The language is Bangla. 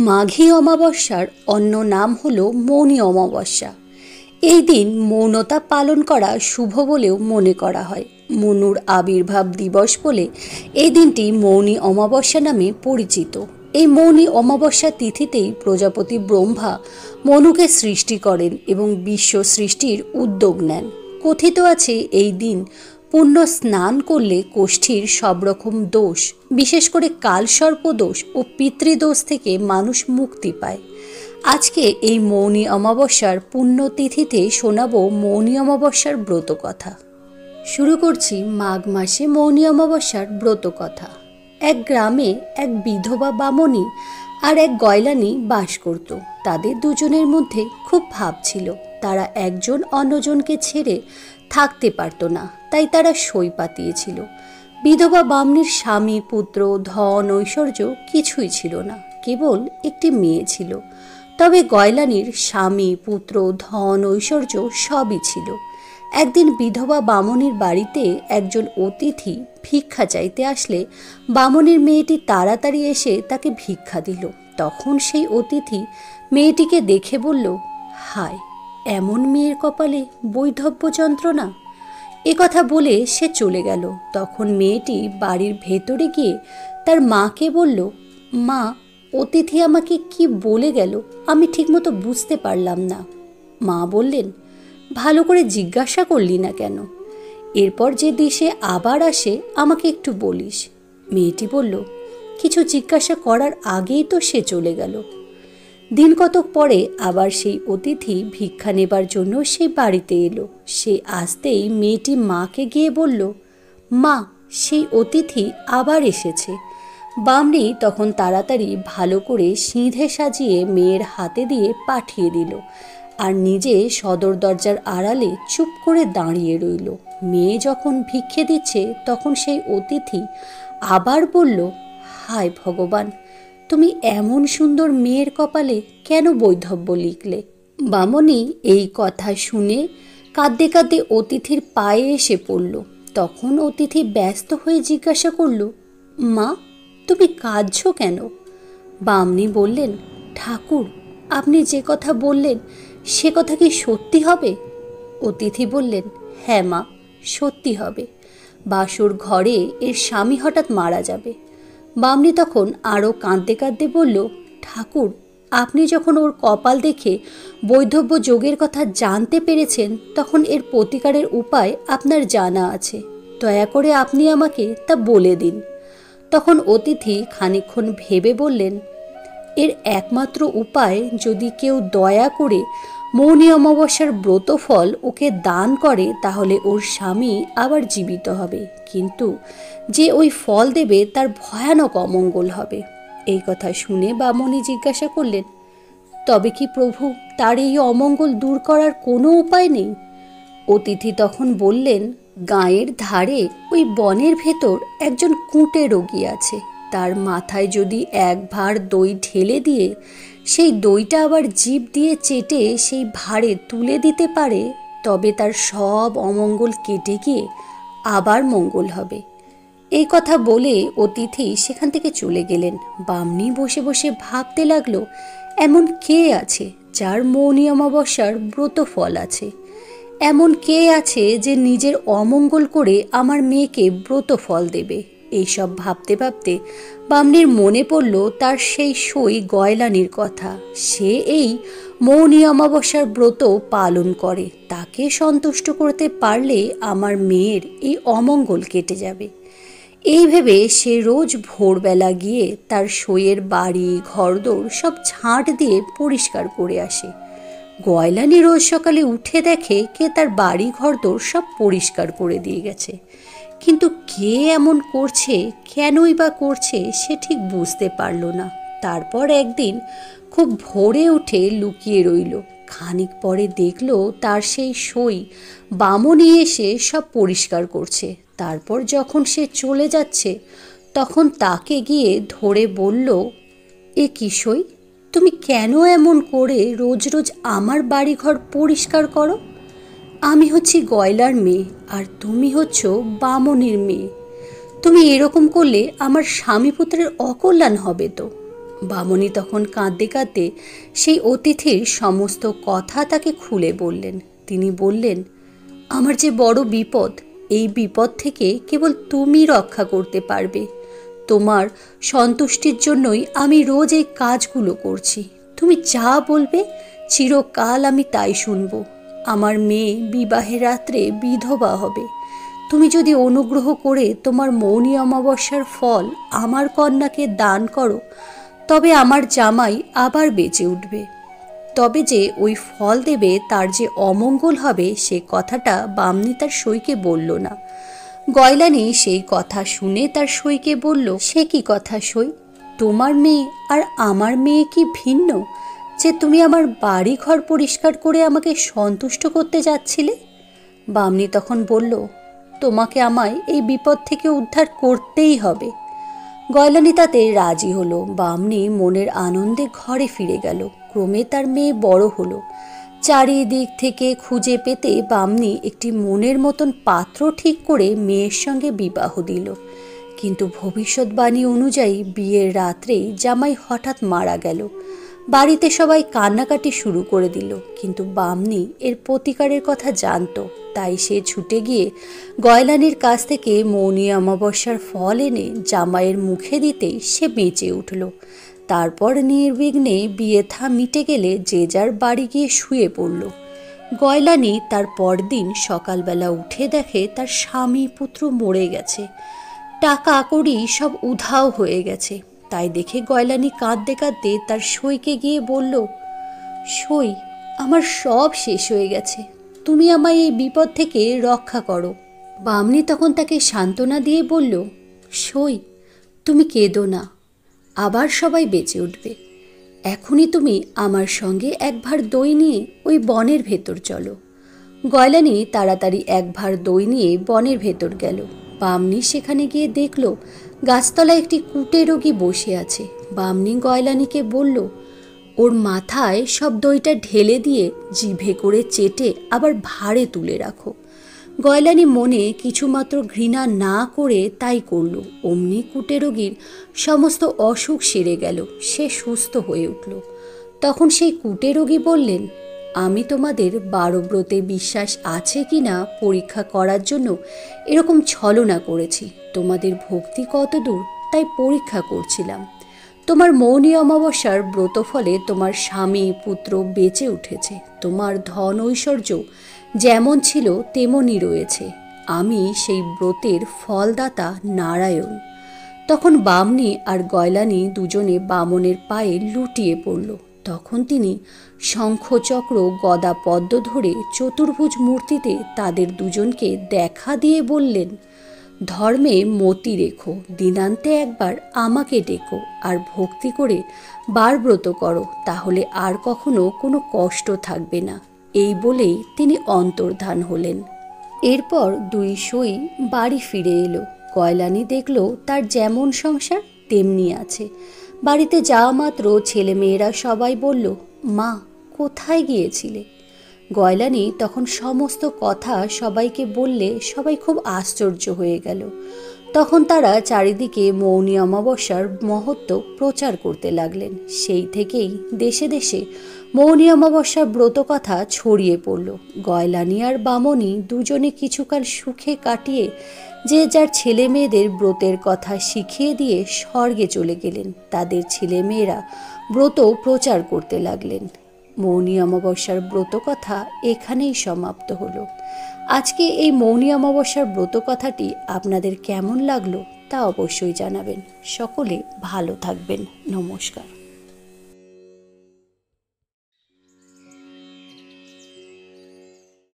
মাঘী অমাবস্যার অন্য নাম হল মৌনী অমাবস্যা। এই দিন মৌনতা পালন করা শুভ বলেও মনে করা হয়। মনুর আবির্ভাব দিবস বলে এই দিনটি মৌনী অমাবস্যা নামে পরিচিত। এই মৌনী অমাবস্যা তিথিতেই প্রজাপতি ব্রহ্মা মনুকে সৃষ্টি করেন এবং বিশ্ব সৃষ্টির উদ্যোগ নেন। কথিত আছে এই দিন পুণ্য স্নান করলে কোষ্ঠীর সব রকম দোষ, বিশেষ করে কালসর্প দোষ ও পিতৃদোষ থেকে মানুষ মুক্তি পায়। আজকে এই মৌনী অমাবস্যার পুণ্যতিথিতে শোনাবো মৌনী অমাবস্যার ব্রত কথা। শুরু করছি মাঘ মাসে মৌনী অমাবস্যার ব্রত কথা। এক গ্রামে এক বিধবা বামনী আর এক গয়লানী বাস করত। তাদের দুজনের মধ্যে খুব ভাব ছিল। তারা একজন অন্যজনকে ছেড়ে থাকতে পারত না, তাই তারা সই পাতিয়েছিল। বিধবা বামনীর স্বামী, পুত্র, ধন, ঐশ্বর্য কিছুই ছিল না, কেবল একটি মেয়ে ছিল। তবে গয়লানীর স্বামী, পুত্র, ধন, ঐশ্বর্য সবই ছিল। একদিন বিধবা বামনীর বাড়িতে একজন অতিথি ভিক্ষা চাইতে আসলে বামনীর মেয়েটি তাড়াতাড়ি এসে তাকে ভিক্ষা দিল। তখন সেই অতিথি মেয়েটিকে দেখে বলল, হায়, এমন মেয়ের কপালে বৈধব্য যন্ত্রণা। এ কথা বলে সে চলে গেল। তখন মেয়েটি বাড়ির ভেতরে গিয়ে তার মাকে বলল, মা, অতিথি আমাকে কি বলে গেল আমি ঠিকমতো বুঝতে পারলাম না। মা বললেন, ভালো করে জিজ্ঞাসা করলি না কেন? এরপর যে দেশে আবার আসে আমাকে একটু বলিস। মেয়েটি বলল, কিছু জিজ্ঞাসা করার আগেই তো সে চলে গেল। দিন কতক পরে আবার সেই অতিথি ভিক্ষা নেবার জন্য সেই বাড়িতে এলো। সে আসতেই মেয়েটি মাকে গিয়ে বলল, মা, সেই অতিথি আবার এসেছে। বামনী তখন তাড়াতাড়ি ভালো করে সিঁধে সাজিয়ে মেয়ের হাতে দিয়ে পাঠিয়ে দিল আর নিজে সদর দরজার আড়ালে চুপ করে দাঁড়িয়ে রইল। মেয়ে যখন ভিক্ষে দিচ্ছে তখন সেই অতিথি আবার বলল, হায় ভগবান, তুমি এমন সুন্দর মেয়ের কপালে কেন বৈধব্য লিখলে? বামনী এই কথা শুনে কাঁদতে কাঁদতে অতিথির পায়ে এসে পড়ল। তখন অতিথি ব্যস্ত হয়ে জিজ্ঞাসা করল, মা, তুমি কাঁদছো কেন? বামনী বললেন, ঠাকুর, আপনি যে কথা বললেন সে কথা কি সত্যি হবে? অতিথি বললেন, হ্যাঁ মা, সত্যি হবে। বাসুর ঘরে এর স্বামী হঠাৎ মারা যাবে। বামনী তখন আরও কাঁদতে কাঁদতে বলল, ঠাকুর, আপনি যখন ওর কপাল দেখে বৈধব্য যোগের কথা জানতে পেরেছেন তখন এর প্রতিকারের উপায় আপনার জানা আছে। দয়া করে আপনি আমাকে তা বলে দিন। তখন অতিথি খানিকক্ষণ ভেবে বললেন, এর একমাত্র উপায়, যদি কেউ দয়া করে মৌনী অমাবস্যার ব্রতফল ওকে দান করে তাহলে ওর স্বামী আবার জীবিত হবে, কিন্তু যে ওই ফল দেবে তার ভয়ানক অমঙ্গল হবে। এই কথা শুনে বামনী জিজ্ঞাসা করলেন, তবে কি প্রভু তার এই অমঙ্গল দূর করার কোনো উপায় নেই? অতিথি তখন বললেন, গাঁয়ের ধারে ওই বনের ভেতর একজন কুঁটে রোগী আছে। তার মাথায় যদি এক ভাঁড় দই ঢেলে দিয়ে সেই দইটা আবার জিভ দিয়ে চেটে সেই ভাঁড়ে তুলে দিতে পারে তবে তার সব অমঙ্গল কেটে গিয়ে আবার মঙ্গল হবে। এই কথা বলে অতিথি সেখান থেকে চলে গেলেন। বামনী বসে বসে ভাবতে লাগলো, এমন কে আছে যার মৌনী অমাবস্যার ব্রত ফল আছে? এমন কে আছে যে নিজের অমঙ্গল করে আমার মেয়েকে ব্রত ফল দেবে? এইসব ভাবতে ভাবতে বামনীর মনে পড়ল তার সেই সই গয়লানীর কথা। সে এই মৌনী অমাবস্যার ব্রত পালন করে। তাকে সন্তুষ্ট করতে পারলে আমার মেয়ের এই অমঙ্গল কেটে যাবে। এই ভেবে সে রোজ ভোরবেলা গিয়ে তার সইয়ের বাড়ি ঘরদোর সব ঝাঁট দিয়ে পরিষ্কার করে আসে। গয়লানী রোজ সকালে উঠে দেখে কে তার বাড়ি ঘরদোর সব পরিষ্কার করে দিয়ে গেছে, কিন্তু কে এমন করছে, কেনই বা করছে সে ঠিক বুঝতে পারল না। তারপর একদিন খুব ভোরে উঠে লুকিয়ে রইল। খানিক পরে দেখল তার সেই সই বামনী এসে সব পরিষ্কার করছে। তারপর যখন সে চলে যাচ্ছে তখন তাকে গিয়ে ধরে বলল, এ কি সই, তুমি কেন এমন করে রোজ রোজ আমার বাড়িঘর পরিষ্কার করো? আমি হচ্ছি গয়লার মেয়ে আর তুমি হচ্ছ বামনীর মেয়ে। তুমি এরকম করলে আমার স্বামী পুত্রের অকল্যাণ হবে তো। বামনী তখন কাঁদতে কাঁদতে সেই অতিথির সমস্ত কথা তাকে খুলে বললেন। তিনি বললেন, আমার যে বড় বিপদ, এই বিপদ থেকে কেবল তুমি রক্ষা করতে পারবে। তোমার সন্তুষ্টির জন্যই আমি রোজ এই কাজগুলো করছি। তুমি যা বলবে চিরকাল আমি তাই শুনব। আমার মেয়ে বিবাহের রাত্রে বিধবা হবে। তুমি যদি অনুগ্রহ করে তোমার মৌনী অমাবস্যার ফল আমার কন্যাকে দান করো, তবে আমার জামাই আবার বেঁচে উঠবে। তবে যে ওই ফল দেবে তার যে অমঙ্গল হবে সে কথাটা বামনী তার সইকে বলল না। গয়লানি সেই কথা শুনে তার সইকে বলল, সে কি কথা সই? তোমার মেয়ে আর আমার মেয়ে কি ভিন্ন যে তুমি আমার বাড়ি ঘর পরিষ্কার করে আমাকে সন্তুষ্ট করতে যাচ্ছিলে? বামনী তখন বলল, তোমাকে আমায় এই বিপদ থেকে উদ্ধার করতেই হবে। গয়লানি তাতে রাজি হলো। বামনী মনের আনন্দে ঘরে ফিরে গেল। ক্রমে তার মেয়ে বড় হলো। চারিদিক থেকে খুঁজে পেতে বামনী একটি মনের মতন পাত্র ঠিক করে মেয়ের সঙ্গে বিবাহ দিল। কিন্তু ভবিষ্যৎবাণী অনুযায়ী বিয়ের রাত্রেই জামাই হঠাৎ মারা গেল। বাড়িতে সবাই কান্নাকাটি শুরু করে দিল। কিন্তু বামনী এর প্রতিকারের কথা জানত, তাই সে ছুটে গিয়ে গয়লানির কাছ থেকে মৌনী অমাবস্যার ফল এনে জামাইয়ের মুখে দিতেই সে বেঁচে উঠল। তারপর নির্বিঘ্নে বিয়ে থা মিটে গেলে যে যার বাড়ি গিয়ে শুয়ে পড়ল। গয়লানি তার পরদিন সকালবেলা উঠে দেখে তার স্বামী পুত্র মরে গেছে। টাকা কড়ি সব উধাও হয়ে গেছে। তাই দেখে গয়লানি কাঁদতে কাঁদতে তার সইকে গিয়ে বলল, সই, আমার সব শেষ হয়ে গেছে। তুমি আমায় এই বিপদ থেকে রক্ষা করো। বামনী তখন তাকে সান্ত্বনা দিয়ে বলল, সই, তুমি কেঁদো না, আবার সবাই বেঁচে উঠবে। এখনই তুমি আমার সঙ্গে এক ভাঁড় দই নিয়ে ওই বনের ভেতর চলো। গয়লানি তাড়াতাড়ি এক ভাঁড় দই নিয়ে বনের ভেতর গেল। বামনী সেখানে গিয়ে দেখল গাছতলায় একটি কুটে রোগী বসে আছে। বামনী গয়লানিকে বলল, ওর মাথায় সব দইটা ঢেলে দিয়ে জিভে করে চেটে আবার ভাঁড়ে তুলে রাখো। গয়লানি মনে কিছুমাত্র ঘৃণা না করে তাই করল। অমনি কুটে রোগীর সমস্ত অসুখ সেরে গেল, সে সুস্থ হয়ে উঠল। তখন সেই কুটে রোগী বললেন, আমি তোমাদের বারব্রতে বিশ্বাস আছে কি না পরীক্ষা করার জন্য এরকম ছলনা করেছি। তোমাদের ভক্তি কত দূর তাই পরীক্ষা করছিলাম। তোমার মৌনী অমাবস্যার ব্রত ফলে তোমার স্বামী পুত্র বেঁচে উঠেছে। তোমার ধন ঐশ্বর্য যেমন ছিল তেমনই রয়েছে। আমি সেই ব্রতের ফলদাতা নারায়ণ। তখন বামনী আর গয়লানি দুজনে বামনের পায়ে লুটিয়ে পড়ল। তখন তিনি শঙ্খচক্র গদা পদ্ম ধরে চতুর্ভুজ মূর্তিতে তাদের দুজনকে দেখা দিয়ে বললেন, ধর্মে মতি রেখো, দিনান্তে একবার আমাকে ডেকো আর ভক্তি করে বারব্রত করো, তাহলে আর কখনো কোনো কষ্ট থাকবে না। এই বলেই তিনি অন্তর্ধান হলেন। এরপর দুই সই বাড়ি ফিরে এলো। গয়লানি দেখল তার যেমন সংসার তেমনি আছে। বাড়িতে যাওয়া মাত্র ছেলেমেয়েরা সবাই বলল, মা কোথায় গিয়েছিলে? গয়লানি তখন সমস্ত কথা সবাইকে বললে সবাই খুব আশ্চর্য হয়ে গেল। তখন তারা চারিদিকে মৌনী অমাবস্যার মহত্ব প্রচার করতে লাগলেন। সেই থেকেই দেশে দেশে মৌনী অমাবস্যার ব্রত কথা ছড়িয়ে পড়ল। গয়লানি আর বামনী দুজনে কিছুকাল সুখে কাটিয়ে যে যার ছেলে মেয়েদের ব্রতের কথা শিখিয়ে দিয়ে স্বর্গে চলে গেলেন। তাদের ছেলে মেয়েরা ব্রত প্রচার করতে লাগলেন। মৌনী অমাবস্যার ব্রত কথা এখানেই সমাপ্ত হলো। আজকে এই মৌনী অমাবস্যার ব্রত কথাটি আপনাদের কেমন লাগলো তা অবশ্যই জানাবেন। সকলে ভালো থাকবেন। নমস্কার।